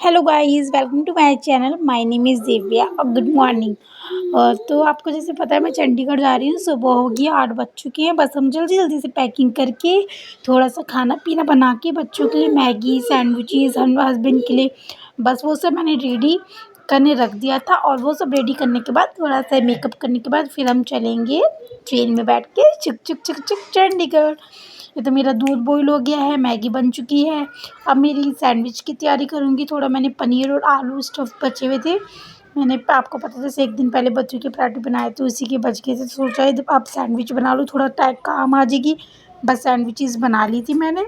Hello guys, welcome to my channel. My name is Divya और good morning. तो आपको जैसे पता है मैं चंडीगढ़ जा रही हूँ। सुबह हो गई 8 बज चुके हैं। बस हम जल्दी जल्दी से पैकिंग करके थोड़ा सा खाना पीना बना के बच्चों के लिए मैगी सैंडविचेस, हम हस्बैंड के लिए बस वो सब मैंने रेडी करने रख दिया था। और वो सब रेडी करने के बाद थोड़ा सा मेकअप करने के बाद फिर हम चलेंगे ट्रेन में बैठ के चुक चुक चुक चुक चंडीगढ़। ये तो मेरा दूध बॉईल हो गया है, मैगी बन चुकी है। अब मेरी सैंडविच की तैयारी करूँगी। थोड़ा मैंने पनीर और आलू स्टफ़ बचे हुए थे। मैंने आपको पता था जैसे एक दिन पहले बच्चों के पराठे बनाए थे, उसी के बच गए थे। सोचा है अब सैंडविच बना लूँ, थोड़ा टाइम काम आ जाएगी। बस सैंडविचेस बना ली थी मैंने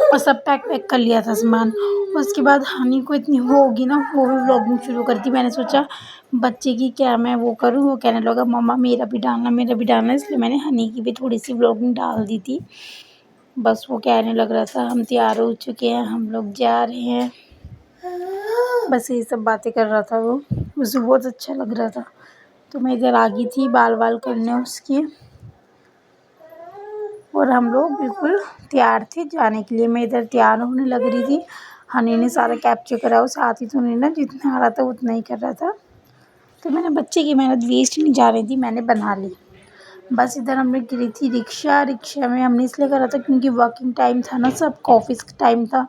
और सब पैक वैक कर लिया था सामान। उसके बाद हनी को इतनी वो होगी ना, वो भी व्लॉगिंग शुरू कर दी। मैंने सोचा बच्चे की क्या मैं वो करूँ, वो कहने लगा मम्मा मेरा भी डालना, मेरा भी डालना। इसलिए मैंने हनी की भी थोड़ी सी व्लॉगिंग डाल दी थी। बस वो कहने लग रहा था हम तैयार हो चुके हैं, हम लोग जा रहे हैं। बस यही सब बातें कर रहा था वो। उसे बहुत अच्छा लग रहा था। तो मैं इधर आ गई थी बाल वाल करने उसके, और हम लोग बिल्कुल तैयार थे जाने के लिए। मैं इधर तैयार होने लग रही थी। हनी ने सारा कैप्चर करा, उसे आती तो नहीं ना, जितना आ रहा था उतना ही कर रहा था। तो मैंने बच्चे की मेहनत वेस्ट नहीं जा रही थी, मैंने बना ली। बस इधर हमने गिरी थी रिक्शा में हमने इसलिए करा था क्योंकि वर्किंग टाइम था ना, सबका ऑफिस का टाइम था।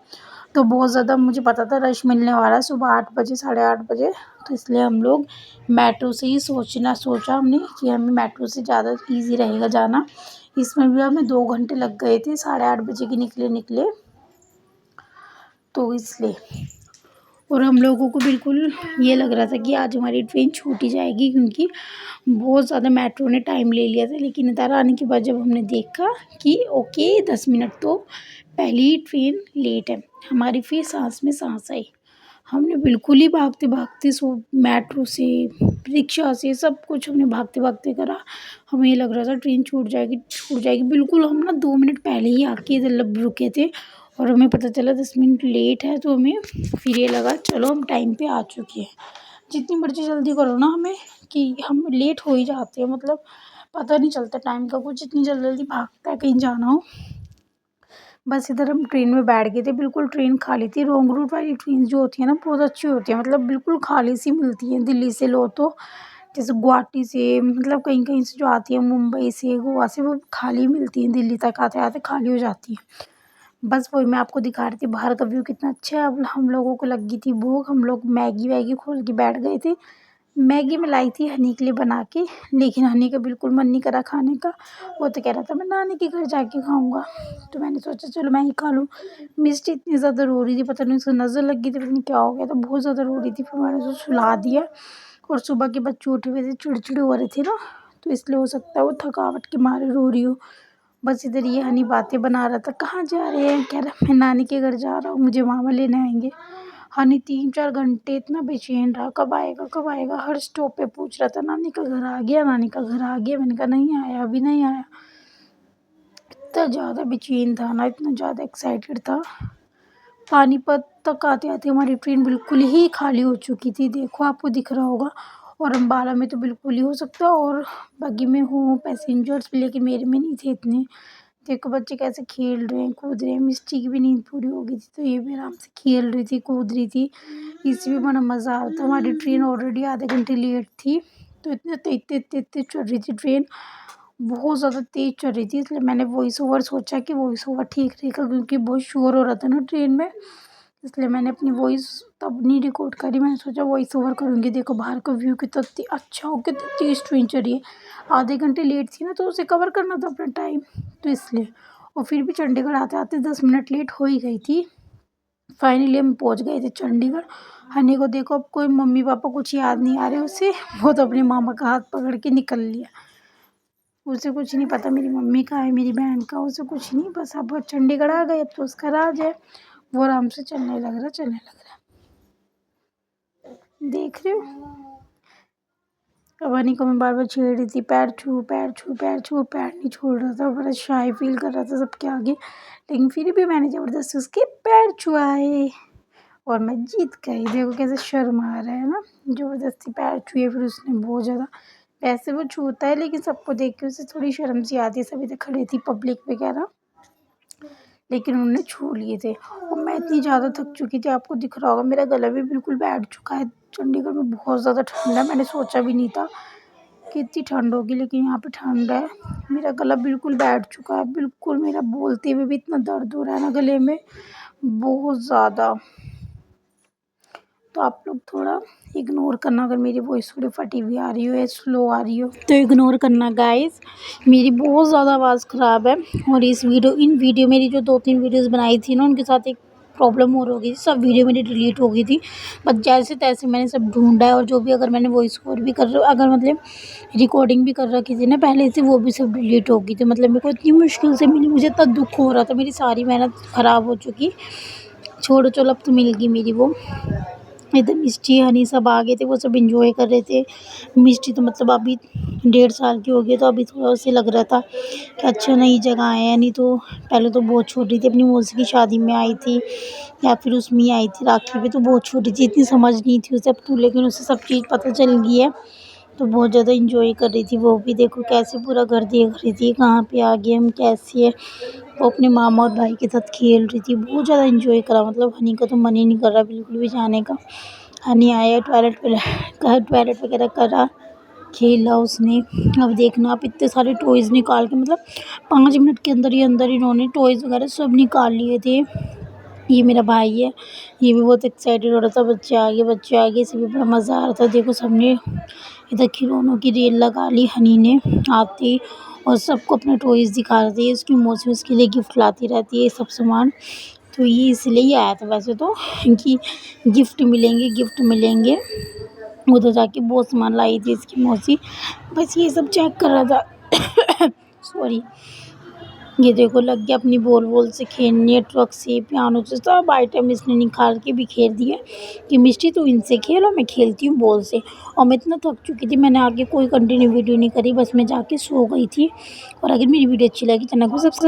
तो बहुत ज़्यादा मुझे पता था रश मिलने वाला है सुबह 8 बजे 8:30 बजे। तो इसलिए हम लोग मेट्रो से ही सोचा हमने कि हमें मेट्रो से ज़्यादा इजी रहेगा जाना। इसमें भी हमें 2 घंटे लग गए थे, 8:30 बजे के निकले तो इसलिए। और हम लोगों को बिल्कुल ये लग रहा था कि आज हमारी ट्रेन छूट ही जाएगी, क्योंकि बहुत ज़्यादा मेट्रो ने टाइम ले लिया था। लेकिन इधर आने के बाद जब हमने देखा कि ओके 10 मिनट तो पहले ही ट्रेन लेट है, हमारी फिर सांस में सांस आई। हमने बिल्कुल ही भागते भागते सो मेट्रो से, रिक्शा से, सब कुछ हमने भागते भागते करा। हमें ये लग रहा था ट्रेन छूट जाएगी। बिल्कुल हम ना 2 मिनट पहले ही आके इधर रुके थे। और हमें पता चला 10 मिनट लेट है, तो हमें फिर ये लगा चलो हम टाइम पे आ चुके हैं। जितनी मर्ज़ी जल्दी करो ना हमें कि हम लेट हो ही जाते हैं, मतलब पता नहीं चलता टाइम का कुछ, इतनी जल्दी जल्दी भागता है कहीं जाना हो। बस इधर हम ट्रेन में बैठ गए थे, बिल्कुल ट्रेन खाली थी। रोंग रूट वाली ट्रेन जो होती है ना बहुत अच्छी होती है, मतलब बिल्कुल खाली सी मिलती है। दिल्ली से लो तो, जैसे गुवाहाटी से, मतलब कहीं कहीं से जो आती है, मुंबई से, गोवा से, वो खाली मिलती है। दिल्ली तक आते आते खाली हो जाती है। बस वही मैं आपको दिखा रही थी बाहर का व्यू कितना अच्छा है। अब हम लोगों को लगी थी भूख, हम लोग मैगी वैगी खोल के बैठ गए थे। मैगी मैं लाई थी हनी के लिए बना के, लेकिन हनी का बिल्कुल मन नहीं करा खाने का। वो तो कह रहा था मैं नानी के घर जाके खाऊंगा। तो मैंने सोचा चलो मैं ही खा लूँ। मिर्ची इतनी ज़्यादा रो रही थी, पता नहीं उसको नज़र लग गई थी, पता नहीं क्या हो गया था, बहुत ज़्यादा रो रही थी। फिर मैंने उसको सुला दिया। और सुबह के बच्चे उठे हुए थे, चिड़चिड़े हो रहे थे ना, तो इसलिए हो सकता है वो थकावट के मारे रो रही हो। बस इधर ये हनी बातें बना रहा था, कहाँ जा रहे हैं, कह रहा मैं नानी के घर जा रहा हूँ, मुझे मामा लेने आएंगे। हनी 3-4 घंटे इतना बेचैन रहा, कब आएगा कब आएगा। हर स्टॉप पे पूछ रहा था नानी का घर आ गया, नानी का घर आ गया। मैंने कहा नहीं आया, अभी नहीं आया। इतना ज़्यादा बेचैन था ना, इतना ज़्यादा एक्साइटेड था। पानीपत तक आते आते हमारी ट्रेन बिल्कुल ही खाली हो चुकी थी, देखो आपको दिख रहा होगा। और अम्बाला में तो बिल्कुल ही हो सकता है, और बग्गी में हो पैसेंजर्स भी, लेकिन मेरे में नहीं थे इतने। देखो बच्चे कैसे खेल रहे हैं, कूद रहे हैं। मिस्टी की भी नींद पूरी हो गई थी, तो ये भी आराम से खेल रही थी, कूद रही थी। इसमें बड़ा मज़ा आ रहा था। हमारी ट्रेन ऑलरेडी आधे घंटे लेट थी, तो इतने तेज तेज तेज तेज चल रही थी ट्रेन, बहुत ज़्यादा तेज़ चल रही थी। इसलिए मैंने वॉइस ओवर सोचा कि वॉइस ओवर ठीक रहेगा, क्योंकि बहुत शोर हो रहा था ना ट्रेन में। इसलिए मैंने अपनी वॉइस तब नहीं रिकॉर्ड करी, मैंने सोचा वॉइस ओवर करूँगी। देखो बाहर का व्यू कितना अच्छा हो, कितनी तेज़ ट्रेन चल रही है। आधे घंटे लेट थी ना, तो उसे कवर करना था अपना टाइम, तो इसलिए। और फिर भी चंडीगढ़ आते आते 10 मिनट लेट हो ही गई थी। फाइनली हम पहुंच गए थे चंडीगढ़। हनी को देखो अब कोई मम्मी पापा कुछ याद नहीं आ रहे उसे, वो तो अपने मामा का हाथ पकड़ के निकल लिया। उसे कुछ नहीं पता मेरी मम्मी का है, मेरी बहन का, उसे कुछ नहीं। बस अब वो चंडीगढ़ आ गए, अब तो उसका राज है। वो आराम से चलने लग रहा। देख रहे हो, अब हनी को मैं बार बार छेड़ रही थी, पैर छू पैर छू पैर छू, पैर नहीं छोड़ रहा था, बड़ा शाय फील कर रहा था सबके आगे। लेकिन फिर भी मैंने ज़बरदस्ती उसके पैर छुआए और मैं जीत गई। देखो कैसे शर्म आ रहा है ना, ज़बरदस्ती पैर छुए फिर उसने बहुत ज़्यादा। वैसे वो छूता है, लेकिन सबको देख के उसे थोड़ी शर्म सी आती है, सभी तो खड़ी थी पब्लिक वगैरह। लेकिन उन्होंने छू लिए थे और मैं इतनी ज़्यादा थक चुकी थी, आपको दिख रहा होगा मेरा गला भी बिल्कुल बैठ चुका है। चंडीगढ़ में बहुत ज़्यादा ठंड है, मैंने सोचा भी नहीं था कि इतनी ठंड होगी, लेकिन यहाँ पे ठंड है। मेरा गला बिल्कुल बैठ चुका है, बिल्कुल मेरा बोलते हुए भी इतना दर्द हो रहा है ना गले में, बहुत ज़्यादा। तो आप लोग थोड़ा इग्नोर करना अगर मेरी वॉइस थोड़ी फटी हुई आ रही हो या स्लो आ रही हो तो इग्नोर करना गाइस। मेरी बहुत ज़्यादा आवाज़ ख़राब है और इन वीडियो मेरी जो 2-3 वीडियोस बनाई थी ना, उनके साथ एक प्रॉब्लम और हो गई थी, सब वीडियो मेरी डिलीट हो गई थी। बट जैसे तैसे मैंने सब ढूंढा है और जो भी अगर मैंने वॉइस ओवर भी अगर मतलब रिकॉर्डिंग भी कर रखी थी ना पहले से, वो भी सब डिलीट हो गई थी। मतलब मेरे को इतनी मुश्किल से मिली, मुझे इतना दुख हो रहा था, मेरी सारी मेहनत ख़राब हो चुकी। छोड़ो चलो, अब तो मिल गई मेरी वो। इधर मिष्टी हनी सब आ गए थे, वो सब एंजॉय कर रहे थे। मिष्टी तो मतलब अभी 1.5 साल की हो गई, तो अभी थोड़ा उसे लग रहा था कि अच्छा नई जगह आए हैं। नहीं तो पहले तो बहुत छोटी थी, अपनी मौसी की शादी में आई थी या फिर उसमें आई थी राखी पे, तो बहुत छोटी थी, इतनी समझ नहीं थी उसे अब तो, लेकिन उसे सब चीज़ पता चल गई है। तो बहुत ज़्यादा एंजॉय कर रही थी वो भी। देखो कैसे पूरा घर देख रही थी, कहाँ पे आ गए हम, कैसी है। वो अपने मामा और भाई के साथ खेल रही थी, बहुत ज़्यादा एंजॉय करा। मतलब हनी का तो मन ही नहीं कर रहा बिल्कुल भी जाने का। हनी आया, टॉयलेट वगैरह करा, खेला उसने। अब देखना आप इतने सारे टॉयज़ निकाल के, मतलब 5 मिनट के अंदर ही इन्होंने टॉयज़ वगैरह सब निकाल लिए थे। ये मेरा भाई है, ये भी बहुत एक्साइटेड हो रहा था, बच्चे आ गए, इसे भी बड़ा मज़ा आ रहा था। देखो सबने इधर खिलौनों की रेल लगा ली हनी ने आते ही, और सबको अपने टॉयज़ दिखा रही थी। इसकी मौसी उसके लिए गिफ्ट लाती रहती है सब सामान, तो ये इसलिए ही आया था वैसे तो, कि गिफ्ट मिलेंगे। उधर जाके बहुत सामान लाई थी इसकी मौसी, बस ये सब चेक कर रहा था। सॉरी। ये देखो लग गया अपनी बॉल से खेलने, ट्रक से, पियानो से, सब आइटम इसने निकाल के बिखेर दिए कि मिष्टी तू इनसे खेल और मैं खेलती हूँ बॉल से। और मैं इतना थक चुकी थी, मैंने आगे कोई कंटिन्यू वीडियो नहीं करी, बस मैं जाके सो गई थी। और अगर मेरी वीडियो अच्छी लगी चैनल को सब्सक्राइब